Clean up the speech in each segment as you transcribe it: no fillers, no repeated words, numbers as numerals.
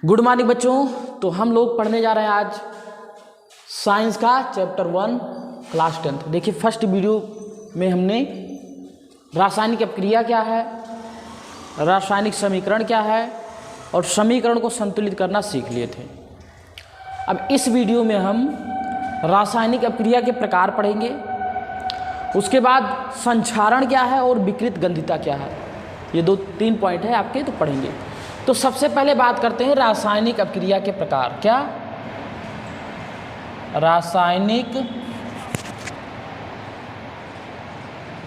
Good morning बच्चों। तो हम लोग पढ़ने जा रहे हैं आज साइंस का चैप्टर 1 क्लास 10th। देखिए फर्स्ट वीडियो में हमने रासायनिक अपक्रिया क्या है, रासायनिक समीकरण क्या है और समीकरण को संतुलित करना सीख लिए थे। अब इस वीडियो में हम रासायनिक अपक्रिया के प्रकार पढ़ेंगे, उसके बाद संक्षारण क्या है और विकृत गंधिता क्या है। ये 2-3 पॉइंट है आपके, तो पढ़ेंगे। तो सबसे पहले बात करते हैं रासायनिक अपक्रिया के प्रकार। क्या? रासायनिक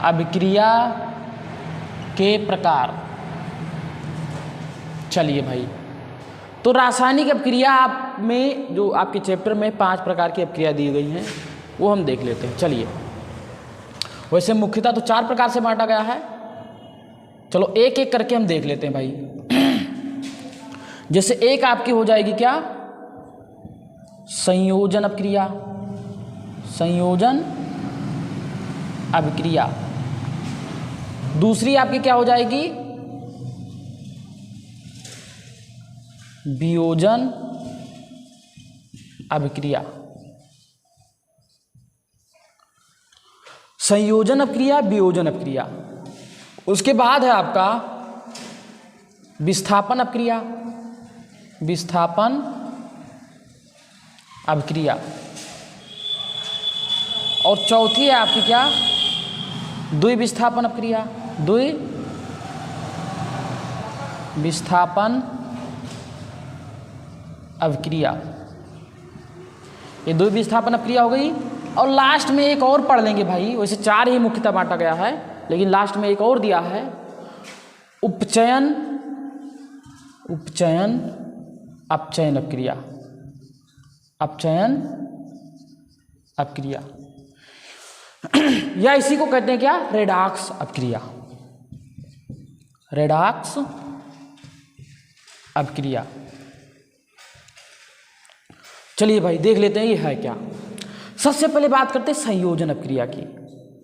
अपक्रिया के प्रकार। चलिए भाई, तो रासायनिक अपक्रिया आप में जो आपके चैप्टर में 5 प्रकार की अपक्रिया दी गई हैं वो हम देख लेते हैं। चलिए, वैसे मुख्यतः तो 4 प्रकार से बांटा गया है। चलो एक एक करके हम देख लेते हैं भाई। जैसे एक आपकी हो जाएगी क्या? संयोजन अपक्रिया। संयोजन अपक्रिया। दूसरी आपकी क्या हो जाएगी? वियोजन अपक्रिया। संयोजन अपक्रिया, वियोजन अपक्रिया। उसके बाद है आपका विस्थापन अपक्रिया। विस्थापन अपक्रिया। और चौथी है आपकी क्या? द्विविस्थापन अपक्रिया। द्विविस्थापन अपक्रिया। ये द्विविस्थापन अपक्रिया हो गई। और लास्ट में एक और पढ़ लेंगे भाई। वैसे 4 ही मुख्यतः बांटा गया है, लेकिन लास्ट में एक और दिया है, उपचयन अपचयन अपक्रिया। अपचयन अपक्रिया, या इसी को कहते हैं क्या? रेडॉक्स अपक्रिया। रेडॉक्स अपक्रिया। चलिए भाई देख लेते हैं ये है क्या। सबसे पहले बात करते हैं संयोजन अपक्रिया की।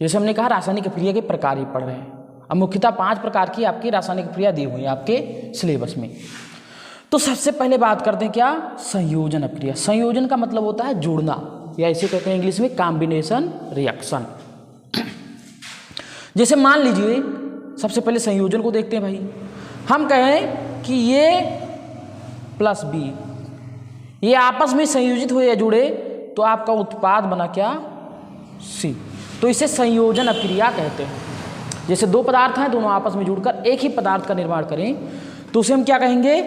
जैसे हमने कहा रासायनिक अपक्रिया के प्रकार ही पढ़ रहे हैं। अब मुख्यतः 5 प्रकार की आपकी रासायनिक अपक्रिया दी हुई है आपके सिलेबस में। तो सबसे पहले बात करते हैं क्या? संयोजन अपक्रिया। संयोजन का मतलब होता है जोड़ना, या इसे कहते हैं इंग्लिश में कॉम्बिनेशन रिएक्शन। जैसे मान लीजिए सबसे पहले संयोजन को देखते हैं भाई। हम कहें कि ये प्लस बी ये आपस में संयोजित हुए या जुड़े तो आपका उत्पाद बना क्या? सी। तो इसे संयोजन अपक्रिया कहते हैं। जैसे 2 पदार्थ हैं, दोनों आपस में जुड़कर एक ही पदार्थ का निर्माण करें तो उसे हम क्या कहेंगे?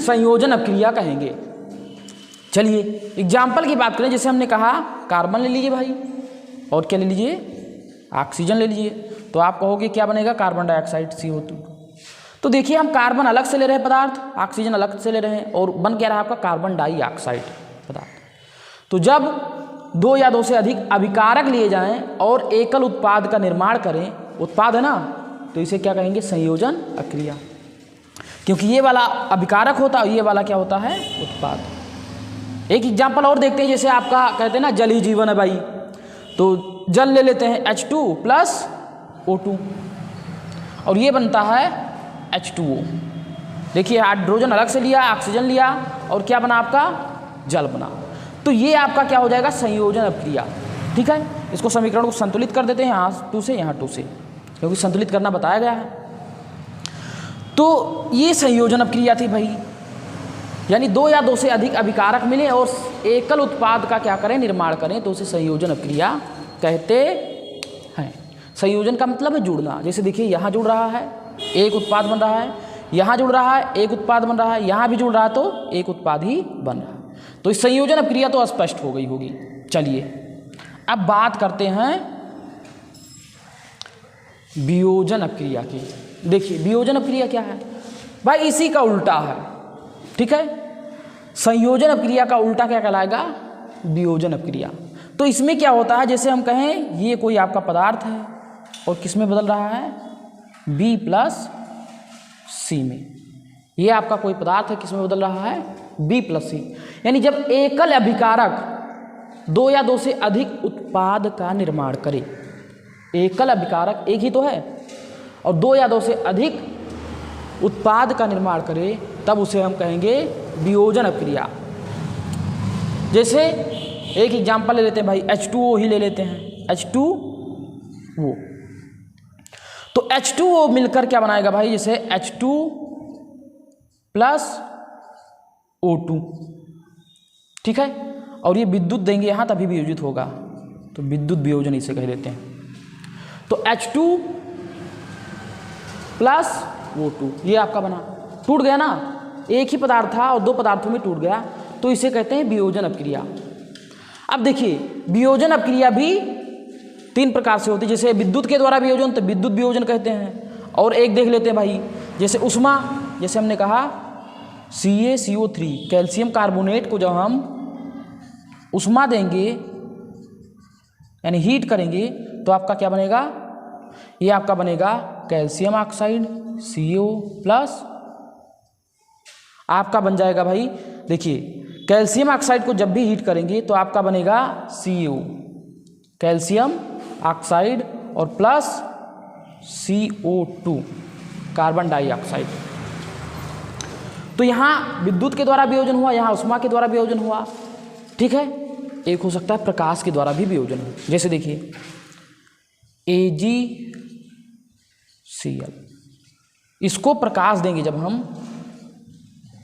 संयोजन अपक्रिया कहेंगे। चलिए एग्जाम्पल की बात करें। जैसे हमने कहा कार्बन ले लीजिए भाई, और क्या ले लीजिए? ऑक्सीजन ले लीजिए। तो आप कहोगे क्या बनेगा? Carbon dioxide CO2। तो देखिए हम कार्बन अलग से ले रहे हैं पदार्थ, ऑक्सीजन अलग से ले रहे हैं, और बन क्या रहा आपका? कार्बन डाइऑक्साइड पदार्थ। तो जब 2 या 2 से अधिक अभिकारक लिए जाएं और एकल उत्पाद का निर्माण करें, उत्पाद है ना, तो इसे क्या कहेंगे? संयोजन अपक्रिया। क्योंकि ये वाला अभिकारक होता है, ये वाला क्या होता है? उत्पाद। एक एग्जाम्पल और देखते हैं। जैसे आपका कहते हैं ना जल ही जीवन है भाई, तो जल ले लेते हैं H2 + O2 और ये बनता है H2O। देखिए हाइड्रोजन अलग से लिया, ऑक्सीजन लिया, और क्या बना आपका? जल बना। तो ये आपका क्या हो जाएगा? संयोजन अपक्रिया। ठीक है, इसको समीकरण को संतुलित कर देते हैं, यहाँ 2 से यहाँ 2 से, क्योंकि संतुलित करना बताया गया है। तो ये संयोजन अपक्रिया थी भाई, यानी 2 या 2 से अधिक अभिकारक मिले और एकल उत्पाद का क्या करें? निर्माण करें, तो उसे संयोजन अपक्रिया कहते हैं। संयोजन का मतलब है जुड़ना। जैसे देखिए यहाँ जुड़ रहा है, एक उत्पाद बन रहा है, यहाँ जुड़ रहा है, एक उत्पाद बन रहा है, यहाँ भी जुड़ रहा है तो एक उत्पाद ही बन रहा है। तो इस संयोजन अपक्रिया तो स्पष्ट हो गई होगी। चलिए अब बात करते हैं वियोजन अपक्रिया की। देखिए वियोजन अपक्रिया क्या है भाई? इसी का उल्टा है। ठीक है, संयोजन अपक्रिया का उल्टा क्या कहलाएगा? वियोजन अपक्रिया। तो इसमें क्या होता है? जैसे हम कहें ये कोई आपका पदार्थ है और किस में बदल रहा है? B + C में। ये आपका कोई पदार्थ है, किस में बदल रहा है? B + C। यानी जब एकल अभिकारक 2 या 2 से अधिक उत्पाद का निर्माण करे, एकल अभिकारक एक ही तो है, और 2 या 2 से अधिक उत्पाद का निर्माण करे तब उसे हम कहेंगे वियोजन अपक्रिया। जैसे एक एग्जाम्पल ले लेते हैं भाई, H2O ही ले लेते हैं, H2O। तो H2O मिलकर क्या बनाएगा भाई, जैसे H2 प्लस O2, ठीक है। और ये विद्युत देंगे यहाँ तभी वियोजित होगा, तो विद्युत वियोजन इसे कह देते हैं। तो H2 प्लस O2 ये आपका बना, टूट गया ना, एक ही पदार्थ था और दो पदार्थों में टूट गया, तो इसे कहते हैं वियोजन अपक्रिया। अब देखिए वियोजन अपक्रिया भी 3 प्रकार से होती है, जैसे विद्युत के द्वारा वियोजन तो विद्युत वियोजन कहते हैं, और एक देख लेते हैं भाई, जैसे उष्मा, जैसे हमने कहा CaCO3 कैल्शियम कार्बोनेट को जब हम उष्मा देंगे यानी हीट करेंगे तो आपका क्या बनेगा, ये आपका बनेगा कैल्शियम ऑक्साइड CO प्लस आपका बन जाएगा भाई, देखिए कैल्शियम ऑक्साइड को जब भी हीट करेंगे तो आपका बनेगा CO कैल्शियम ऑक्साइड और प्लस CO2 कार्बन डाइऑक्साइड। तो यहाँ विद्युत के द्वारा वियोजन हुआ, यहाँ उष्मा के द्वारा वियोजन हुआ, ठीक है। एक हो सकता है प्रकाश के द्वारा भी वियोजन हो, जैसे देखिए AgCl, इसको प्रकाश देंगे जब हम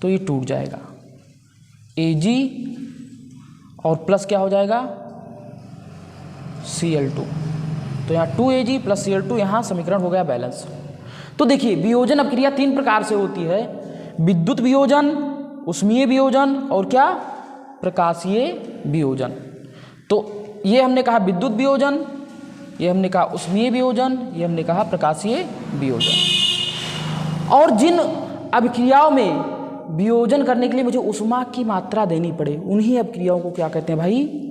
तो ये टूट जाएगा, Ag और प्लस क्या हो जाएगा Cl2, तो यहाँ 2Ag प्लस Cl2, यहाँ समीकरण हो गया बैलेंस। तो देखिए वियोजन अपक्रिया 3 प्रकार से होती है, विद्युत वियोजन, उष्मीय वियोजन और क्या प्रकाशीय वियोजन। तो ये हमने कहा विद्युत वियोजन, ये हमने कहा उष्मीय वियोजन, ये हमने कहा प्रकाशीय वियोजन। और जिन अभिक्रियाओं में वियोजन करने के लिए मुझे उष्मा की मात्रा देनी पड़े उन्हीं अभिक्रियाओं को क्या कहते हैं भाई,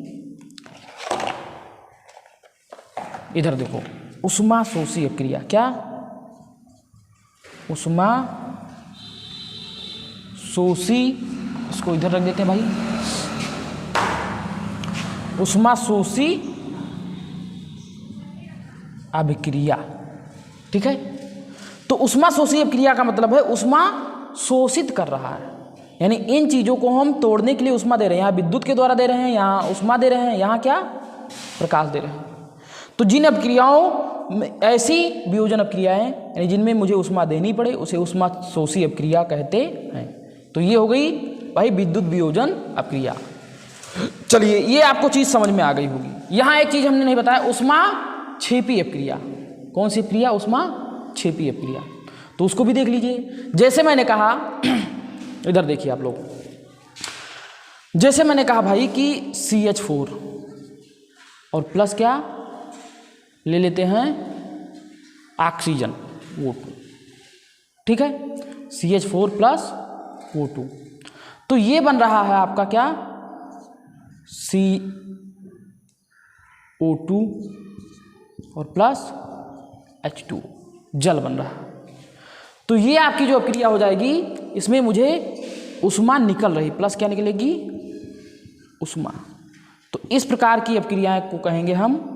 इधर देखो उष्मा शोषी अभिक्रिया, क्या उष्मा शोषी, इसको इधर रख देते हैं भाई, उष्मा शोषी अभिक्रिया, ठीक है। तो उष्मा शोषी अभिक्रिया का मतलब है उष्मा शोषित कर रहा है, यानी इन चीज़ों को हम तोड़ने के लिए उष्मा दे रहे हैं, यहाँ विद्युत के द्वारा दे रहे हैं, यहाँ उष्मा दे रहे हैं, यहाँ क्या प्रकाश दे रहे हैं। तो जिन अभिक्रियाओं में ऐसी वियोजन अभिक्रियाएं यानी जिनमें मुझे उष्मा देनी पड़े उसे उष्मा शोषी अभिक्रिया कहते हैं। तो ये हो गई भाई विद्युत वियोजन अभिक्रिया। चलिए ये आपको चीज़ समझ में आ गई होगी। यहाँ एक चीज़ हमने नहीं बताया, उष्मा क्षेपी अभिक्रिया। कौन सी अभिक्रिया, उष्मा क्षेपी अभिक्रिया, तो उसको भी देख लीजिए। जैसे मैंने कहा इधर देखिए आप लोग, जैसे मैंने कहा भाई कि CH4 और प्लस क्या ले लेते हैं ऑक्सीजन O2, ठीक है, CH4 प्लस O2, तो ये बन रहा है आपका क्या CO2 और प्लस H2 जल बन रहा है। तो ये आपकी जो अभिक्रिया हो जाएगी, इसमें मुझे उष्मा निकल रही, प्लस क्या निकलेगी उष्मा। तो इस प्रकार की अभिक्रियाएं को कहेंगे हम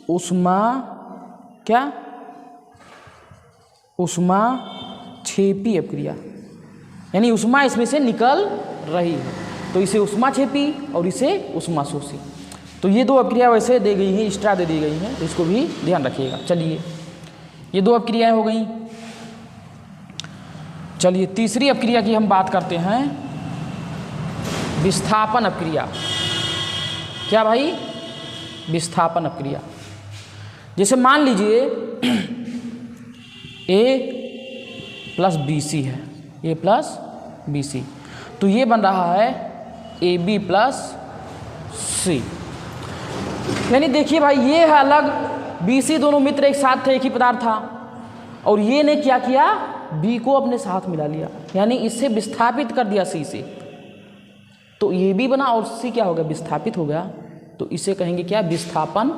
उष्मा क्या, उष्मा क्षेपी अभिक्रिया, यानी उष्मा इसमें से निकल रही है, तो इसे उष्मा क्षेपी और इसे उष्मा शोषी। तो ये दो अभिक्रिया वैसे दे गई हैं, एक्स्ट्रा दे दी गई हैं, तो इसको भी ध्यान रखिएगा। चलिए ये दो अभिक्रियाएं हो गई। चलिए तीसरी अभिक्रिया की हम बात करते हैं, विस्थापन अभिक्रिया। क्या भाई, विस्थापन अभिक्रिया। जैसे मान लीजिए A प्लस BC है, A प्लस BC, तो ये बन रहा है AB प्लस C। यानी देखिए भाई, ये है अलग, BC दोनों मित्र एक साथ थे, एक ही पदार्थ था, और ये ने क्या किया, B को अपने साथ मिला लिया, यानी इससे विस्थापित कर दिया C से, तो ये भी बना और C क्या हो गया, विस्थापित हो गया। तो इसे कहेंगे क्या, विस्थापन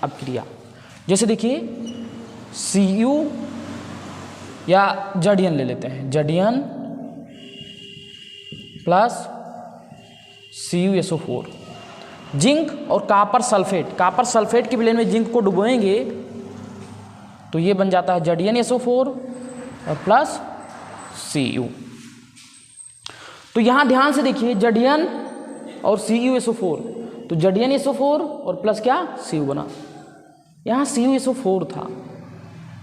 अभिक्रिया। जैसे देखिए Cu या जडियन ले लेते हैं, जडियन प्लस CuSO4, जिंक और कापर सल्फेट, कापर सल्फेट के विलयन में जिंक को डुबोएंगे तो ये बन जाता है जडियन SO4 और प्लस Cu। तो यहाँ ध्यान से देखिए Zn और CuSO4, तो ZnSO4 और प्लस क्या Cu बना। यहाँ CuSO4 था,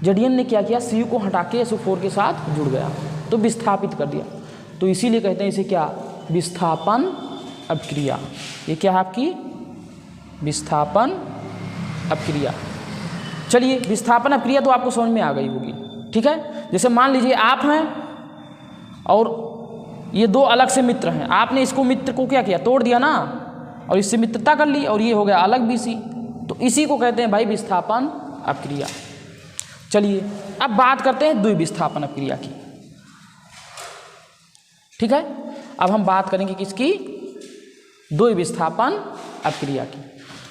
Zn ने क्या किया, Cu को हटा के SO4 के साथ जुड़ गया तो विस्थापित कर दिया। तो इसीलिए कहते हैं इसे क्या, विस्थापन अपक्रिया। ये क्या है आपकी विस्थापन अपक्रिया। चलिए विस्थापन अपक्रिया तो आपको समझ में आ गई होगी, ठीक है। जैसे मान लीजिए आप हैं और ये दो अलग से मित्र हैं, आपने इसको मित्र को क्या किया, तोड़ दिया ना, और इससे मित्रता कर ली और ये हो गया अलग BC, तो इसी को कहते हैं भाई विस्थापन अपक्रिया। चलिए अब बात करते हैं द्विविस्थापन अपक्रिया की, ठीक है। अब हम बात करेंगे किसकी, द्विविस्थापन अपक्रिया की।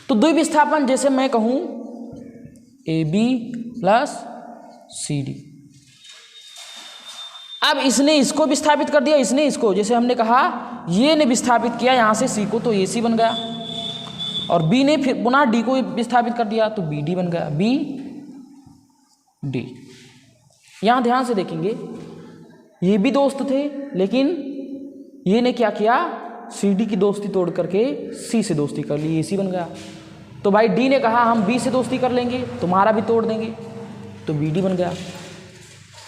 तो द्विविस्थापन जैसे मैं कहूँ AB प्लस CD, अब इसने इसको विस्थापित कर दिया, इसने इसको, जैसे हमने कहा ये ने विस्थापित किया यहाँ से C को तो AC बन गया, और B ने फिर पुनः D को विस्थापित कर दिया तो BD बन गया, BD। यहाँ ध्यान से देखेंगे ये भी दोस्त थे, लेकिन ये ने क्या किया, CD की दोस्ती तोड़ करके C से दोस्ती कर ली, AC बन गया। तो भाई D ने कहा हम B से दोस्ती कर लेंगे, तुम्हारा भी तोड़ देंगे, तो BD बन गया,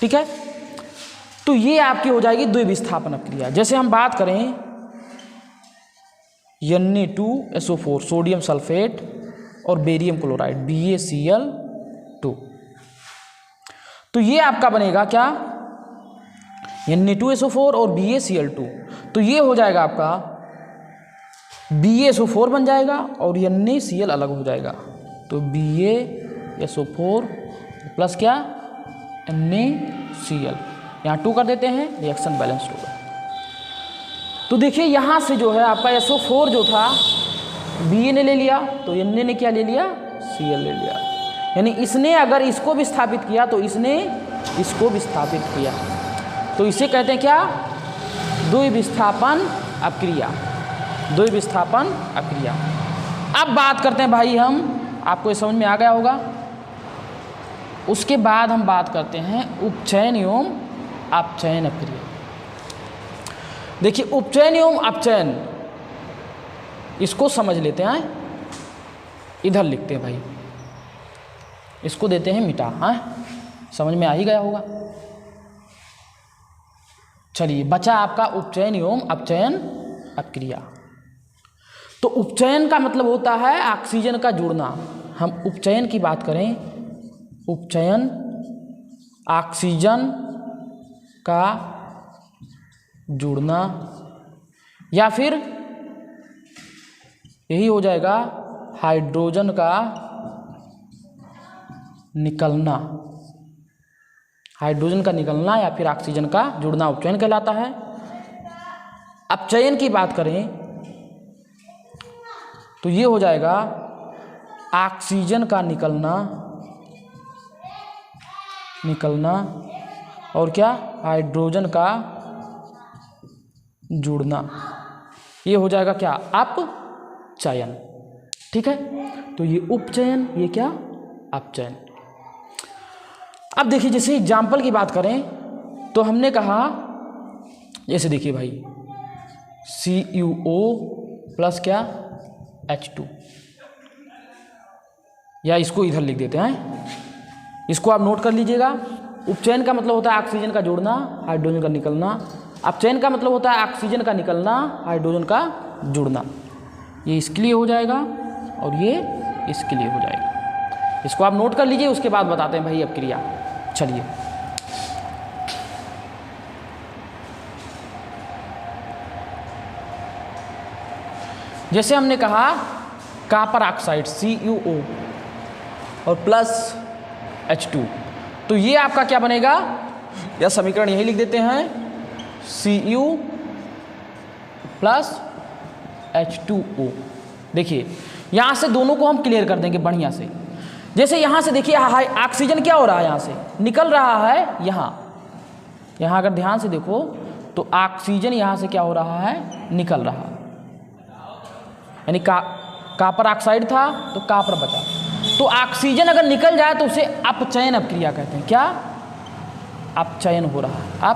ठीक है। तो ये आपकी हो जाएगी द्विविस्थापन अपक्रिया। जैसे हम बात करें Na2SO4 सोडियम सल्फेट और बेरियम क्लोराइड BaCl2, तो ये आपका बनेगा क्या, Na2SO4 और BaCl2, तो ये हो जाएगा आपका BaSO4 बन जाएगा और NaCl अलग हो जाएगा, तो BaSO4 प्लस क्या NaCl, यहाँ 2 कर देते हैं, रिएक्शन बैलेंस्ड होगा। तो देखिए यहाँ से जो है आपका SO4 जो था Ba ने ले लिया, तो Na ने क्या ले लिया, Cl ले लिया, यानी इसने अगर इसको विस्थापित किया तो इसने इसको विस्थापित किया, तो इसे कहते हैं क्या, द्विविस्थापन अपक्रिया, द्विविस्थापन अपक्रिया। अब बात करते हैं भाई हम, आपको ये समझ में आ गया होगा। उसके बाद हम बात करते हैं उपचयन एवं अपचयन अपक्रिया। देखिए उपचयन एवं अपचयन, इसको समझ लेते हैं, इधर लिखते हैं भाई, इसको देते हैं मिटा, हाँ समझ में आ ही गया होगा। चलिए बचा आपका उपचयन एवं अपचयन अपक्रिया। तो उपचयन का मतलब होता है ऑक्सीजन का जुड़ना। हम उपचयन की बात करें, उपचयन ऑक्सीजन का जुड़ना, या फिर यही हो जाएगा हाइड्रोजन का निकलना, हाइड्रोजन का निकलना या फिर ऑक्सीजन का जुड़ना उपचयन कहलाता है। अपचयन की बात करें तो ये हो जाएगा ऑक्सीजन का निकलना और क्या, हाइड्रोजन का जुड़ना, ये हो जाएगा क्या, अपचयन, ठीक है। तो ये उपचयन, ये क्या, अपचयन। अब देखिए जैसे एग्जाम्पल की बात करें तो हमने कहा, जैसे देखिए भाई CuO प्लस क्या H2, या इसको इधर लिख देते हैं, इसको आप नोट कर लीजिएगा। उपचयन का मतलब होता है ऑक्सीजन का जुड़ना, हाइड्रोजन का निकलना। अपचयन का मतलब होता है ऑक्सीजन का निकलना, हाइड्रोजन का जुड़ना। ये इसके लिए हो जाएगा और ये इसके लिए हो जाएगा। इसको आप नोट कर लीजिए, उसके बाद बताते हैं भाई अपक्रिया। चलिए जैसे हमने कहा कॉपर ऑक्साइड CuO और प्लस H2, तो ये आपका क्या बनेगा, या समीकरण यही लिख देते हैं Cu प्लस H2O। देखिए यहाँ से दोनों को हम क्लियर कर देंगे बढ़िया से। जैसे यहाँ से देखिए ऑक्सीजन क्या हो रहा है, यहाँ से निकल रहा है, यहाँ अगर ध्यान से देखो तो ऑक्सीजन यहाँ से क्या हो रहा है, निकल रहा है, यानी कॉपर ऑक्साइड था तो कॉपर बचा। तो ऑक्सीजन अगर निकल जाए तो उसे अपचयन अपक्रिया कहते हैं। क्या, अपचयन हो रहा है,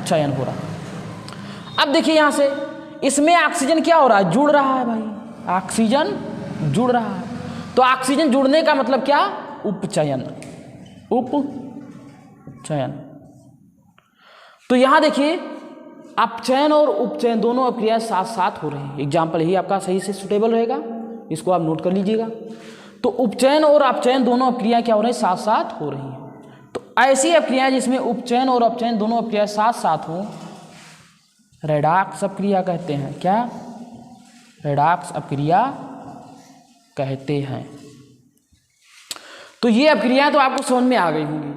अपचयन हो रहा है। अब देखिए यहाँ से इसमें ऑक्सीजन क्या हो रहा है, जुड़ रहा है भाई, ऑक्सीजन जुड़ रहा है। तो ऑक्सीजन जुड़ने का मतलब क्या, उपचयन, उपचयन। तो यहाँ देखिए अपचयन और उपचयन दोनों अभिक्रियाएं साथ साथ हो रही हैं। एग्जाम्पल यही आपका सही से सुटेबल रहेगा, इसको आप नोट कर लीजिएगा। तो उपचयन और अपचयन दोनों अभिक्रियाएं क्या हो रही हैं, साथ साथ हो रही हैं। तो ऐसी अभिक्रियाएं जिसमें उपचयन और अपचयन दोनों अभिक्रियाएं साथ साथ हों, रेडॉक्स अभिक्रिया कहते हैं। क्या, रेडॉक्स अभिक्रिया कहते हैं। तो ये अभिक्रियाएं तो आपको समझ में आ गई होंगी।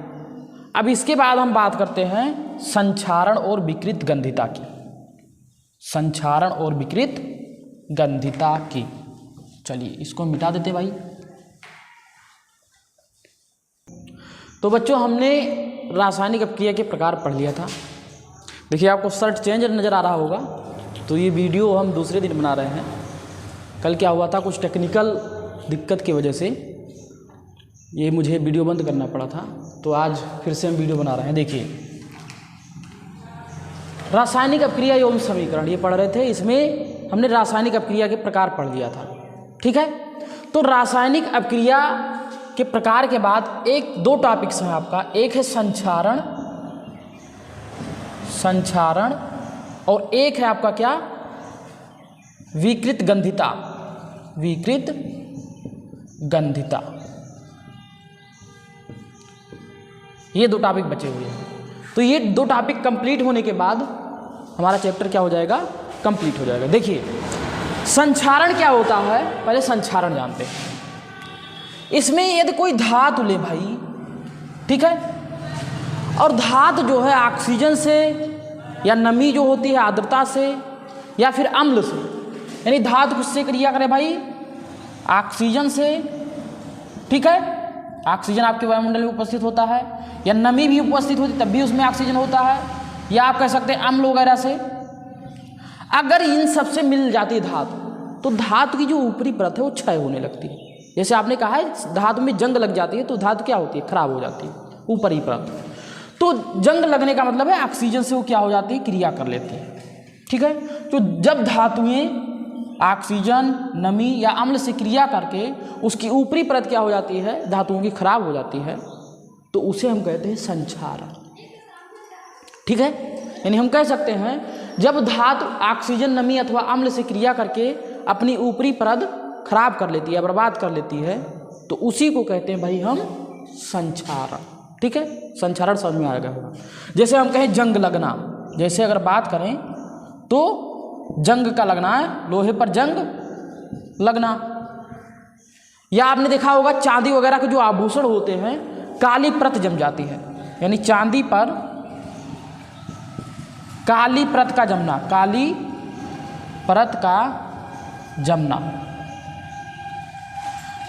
अब इसके बाद हम बात करते हैं संक्षारण और विकृत गंधिता की, संक्षारण और विकृत गंधिता की। चलिए इसको मिटा देते भाई। तो बच्चों हमने रासायनिक अभिक्रिया के प्रकार पढ़ लिया था। देखिए आपको शर्ट चेंज नज़र आ रहा होगा, तो ये वीडियो हम दूसरे दिन बना रहे हैं। कल क्या हुआ था, कुछ टेक्निकल दिक्कत की वजह से ये मुझे वीडियो बंद करना पड़ा था, तो आज फिर से हम वीडियो बना रहे हैं। देखिए रासायनिक अभिक्रिया एवं समीकरण ये पढ़ रहे थे, इसमें हमने रासायनिक अभिक्रिया के प्रकार पढ़ लिया था। ठीक है, तो रासायनिक अभिक्रिया के प्रकार के बाद एक दो टॉपिक्स हैं आपका, एक है संक्षारण, संक्षारण, और एक है आपका क्या, विकृत गंधिता, विकृत गंधिता। ये दो टॉपिक बचे हुए हैं। तो ये दो टॉपिक कंप्लीट होने के बाद हमारा चैप्टर क्या हो जाएगा, कंप्लीट हो जाएगा। देखिए संक्षारण क्या होता है, पहले संक्षारण जानते हैं। इसमें यदि कोई धातु ले भाई, ठीक है, और धातु जो है ऑक्सीजन से, या नमी जो होती है आर्द्रता से, या फिर अम्ल से, यानी धातु किससे क्रिया करे भाई, ऑक्सीजन से। ठीक है, ऑक्सीजन आपके वायुमंडल में उपस्थित होता है, या नमी भी उपस्थित होती तब भी उसमें ऑक्सीजन होता है, या आप कह सकते हैं अम्ल वगैरह से। अगर इन सबसे मिल जाती है धातु, तो धातु की जो ऊपरी परत है वो क्षय होने लगती है। जैसे आपने कहा है धातु में जंग लग जाती है, तो धातु क्या होती है, खराब हो जाती है, ऊपरी परत। तो जंग लगने का मतलब है ऑक्सीजन से वो क्या हो जाती है, क्रिया कर लेती है। ठीक है, तो जब धातुएं ऑक्सीजन, नमी या अम्ल से क्रिया करके उसकी ऊपरी परत क्या हो जाती है, धातुओं की खराब हो जाती है, तो उसे हम कहते हैं संक्षारण। ठीक है, यानी हम कह सकते हैं जब धातु ऑक्सीजन, नमी अथवा अम्ल से क्रिया करके अपनी ऊपरी परत खराब कर लेती है, बर्बाद कर लेती है, तो उसी को कहते हैं भाई हम संक्षारण। ठीक है, संक्षारण समझ में आएगा होगा। जैसे हम कहें जंग लगना, जैसे अगर बात करें तो जंग का लगना है, लोहे पर जंग लगना। या आपने देखा होगा चांदी वगैरह के जो आभूषण होते हैं, काली परत जम जाती है, यानी चांदी पर काली परत का जमना, काली परत का जमना।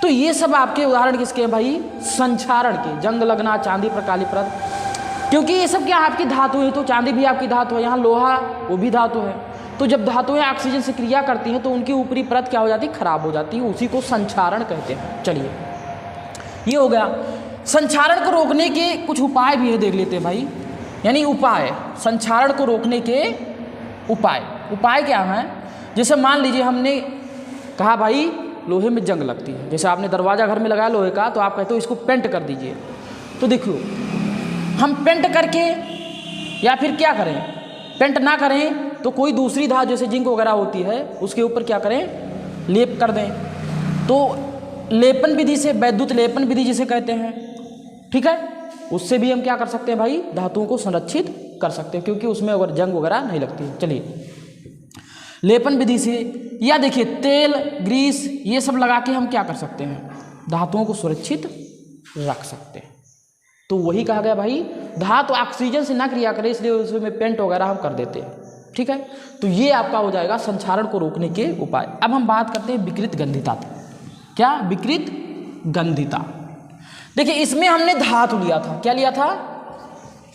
तो ये सब आपके उदाहरण किसके हैं भाई, संक्षारण के, जंग लगना, चांदी पर काली परत। क्योंकि ये सब क्या आपकी धातु है, तो चांदी भी आपकी धातु है, यहाँ लोहा वो भी धातु है। तो जब धातुएं ऑक्सीजन से क्रिया करती हैं तो उनकी ऊपरी परत क्या हो जाती है, खराब हो जाती है, उसी को संक्षारण कहते हैं। चलिए ये हो गया। संक्षारण को रोकने के कुछ उपाय भी है, देख लेते हैं भाई। यानी उपाय, संक्षारण को रोकने के उपाय, उपाय क्या है। जैसे मान लीजिए हमने कहा भाई लोहे में जंग लगती है, जैसे आपने दरवाज़ा घर में लगाया लोहे का, तो आप कहते हो इसको पेंट कर दीजिए। तो देखो हम पेंट करके, या फिर क्या करें, पेंट ना करें तो कोई दूसरी धातु जैसे जिंक वगैरह होती है उसके ऊपर क्या करें, लेप कर दें। तो लेपन विधि से, वैद्युत लेपन विधि जिसे कहते हैं, ठीक है, उससे भी हम क्या कर सकते हैं भाई, धातुओं को संरक्षित कर सकते हैं, क्योंकि उसमें अगर जंग वगैरह नहीं लगती है। चलिए लेपन विधि से, या देखिए तेल, ग्रीस, ये सब लगा के हम क्या कर सकते हैं, धातुओं को सुरक्षित रख सकते हैं। तो वही कहा गया भाई, धातु ऑक्सीजन से ना क्रिया करे, इसलिए उसमें पेंट वगैरह हम कर देते हैं। ठीक है, तो ये आपका हो जाएगा संक्षारण को रोकने के उपाय। अब हम बात करते हैं विकृत गंधिता। क्या, विकृत गंधिता। देखिए इसमें हमने धातु लिया था, क्या लिया था,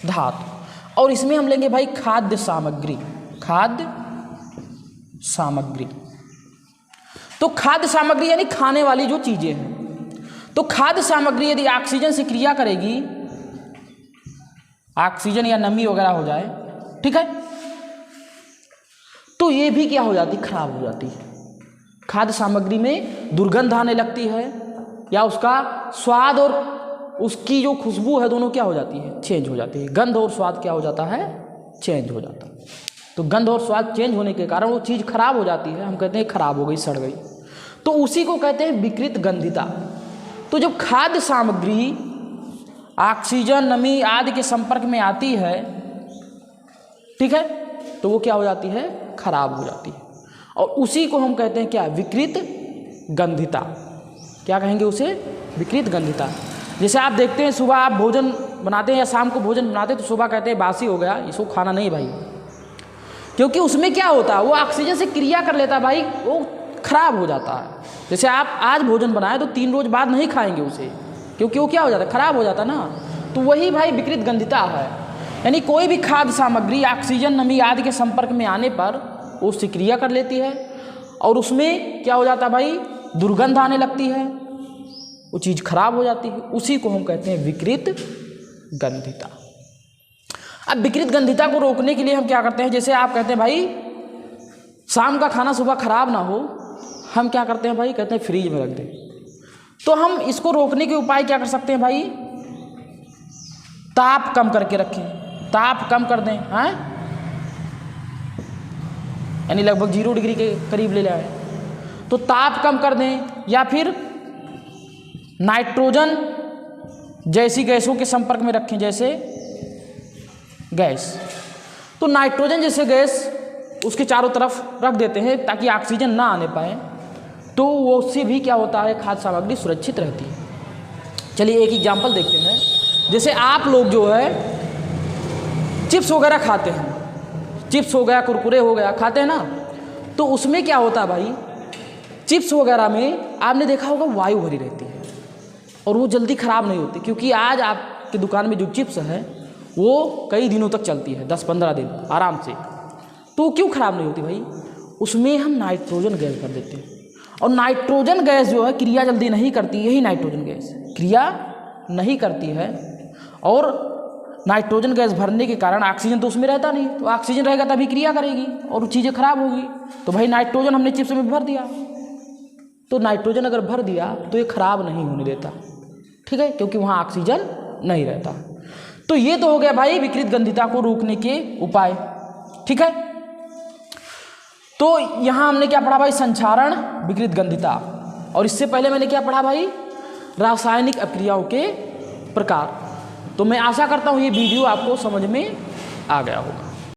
धातु, और इसमें हम लेंगे भाई खाद्य सामग्री, खाद्य सामग्री। तो खाद्य सामग्री यानी खाने वाली जो चीजें हैं। तो खाद्य सामग्री यदि ऑक्सीजन से क्रिया करेगी, ऑक्सीजन या नमी वगैरह हो जाए, ठीक है। तो ये भी क्या हो जाती, खराब हो जाती है। खाद्य सामग्री में दुर्गंध आने लगती है, या उसका स्वाद और उसकी जो खुशबू है दोनों क्या हो जाती है, चेंज हो जाती है। गंध और स्वाद क्या हो जाता है, चेंज हो जाता है। तो गंध और स्वाद चेंज होने के कारण वो चीज़ खराब हो जाती है, हम कहते हैं खराब हो गई, सड़ गई। तो उसी को कहते हैं विकृत गंधिता। तो जब खाद्य सामग्री ऑक्सीजन, नमी आदि के संपर्क में आती है, ठीक है, तो वो क्या हो जाती है, खराब हो जाती है। और उसी को हम कहते हैं क्या, विकृत गंधिता। क्या कहेंगे उसे, विकृत गंधिता। जैसे आप देखते हैं सुबह आप भोजन बनाते हैं या शाम को भोजन बनाते हैं तो सुबह कहते हैं बासी हो गया, इसको खाना नहीं भाई, क्योंकि उसमें क्या होता है, वो ऑक्सीजन से क्रिया कर लेता है भाई, वो खराब हो जाता है। जैसे आप आज भोजन बनाए तो 3 रोज बाद नहीं खाएंगे उसे, क्योंकि वो क्या हो जाता है, खराब हो जाता है ना। तो वही भाई विकृत गंधिता है। यानी कोई भी खाद्य सामग्री ऑक्सीजन, नमी आदि के संपर्क में आने पर वो उससे क्रिया कर लेती है और उसमें क्या हो जाता है भाई, दुर्गंध आने लगती है, वो चीज़ खराब हो जाती है। उसी को हम कहते हैं विकृत गंधिता। अब विकृत गंधिता को रोकने के लिए हम क्या करते हैं, जैसे आप कहते हैं भाई शाम का खाना सुबह खराब ना हो, हम क्या करते हैं भाई, कहते हैं फ्रीज में रख दें। तो हम इसको रोकने के उपाय क्या कर सकते हैं भाई, ताप कम करके रखें, ताप कम कर दें, हैं, यानी लगभग 0 डिग्री के करीब ले लाएं। तो ताप कम कर दें, या फिर नाइट्रोजन जैसी गैसों के संपर्क में रखें, जैसे गैस। तो नाइट्रोजन जैसे गैस उसके चारों तरफ रख देते हैं ताकि ऑक्सीजन ना आने पाए, तो वो उससे भी क्या होता है, खाद्य सामग्री सुरक्षित रहती है। चलिए एक एग्जांपल देखते हैं। जैसे आप लोग जो है चिप्स वगैरह खाते हैं, चिप्स हो गया, कुरकुरे हो गया, खाते हैं ना, तो उसमें क्या होता है भाई, चिप्स वगैरह में आपने देखा होगा वायु भरी रहती है और वो जल्दी ख़राब नहीं होती, क्योंकि आज आपकी दुकान में जो चिप्स है वो कई दिनों तक चलती है, 10-15 दिन आराम से। तो क्यों ख़राब नहीं होती भाई, उसमें हम नाइट्रोजन गैस भर देते हैं। और नाइट्रोजन गैस जो है क्रिया जल्दी नहीं करती, यही नाइट्रोजन गैस क्रिया नहीं करती है, और नाइट्रोजन गैस भरने के कारण ऑक्सीजन तो उसमें रहता नहीं, तो ऑक्सीजन रहेगा तभी क्रिया करेगी और चीज़ें खराब होगी। तो भाई नाइट्रोजन हमने चिप्स में भर दिया, तो नाइट्रोजन अगर भर दिया तो ये खराब नहीं होने देता, ठीक है, क्योंकि वहाँ ऑक्सीजन नहीं रहता। तो ये तो हो गया भाई विकृत गंधिता को रोकने के उपाय, ठीक है। तो यहाँ हमने क्या पढ़ा भाई, संचारण, विकृत गंधिता, और इससे पहले मैंने क्या पढ़ा भाई, रासायनिक अभिक्रियाओं के प्रकार। तो मैं आशा करता हूँ ये वीडियो आपको समझ में आ गया होगा।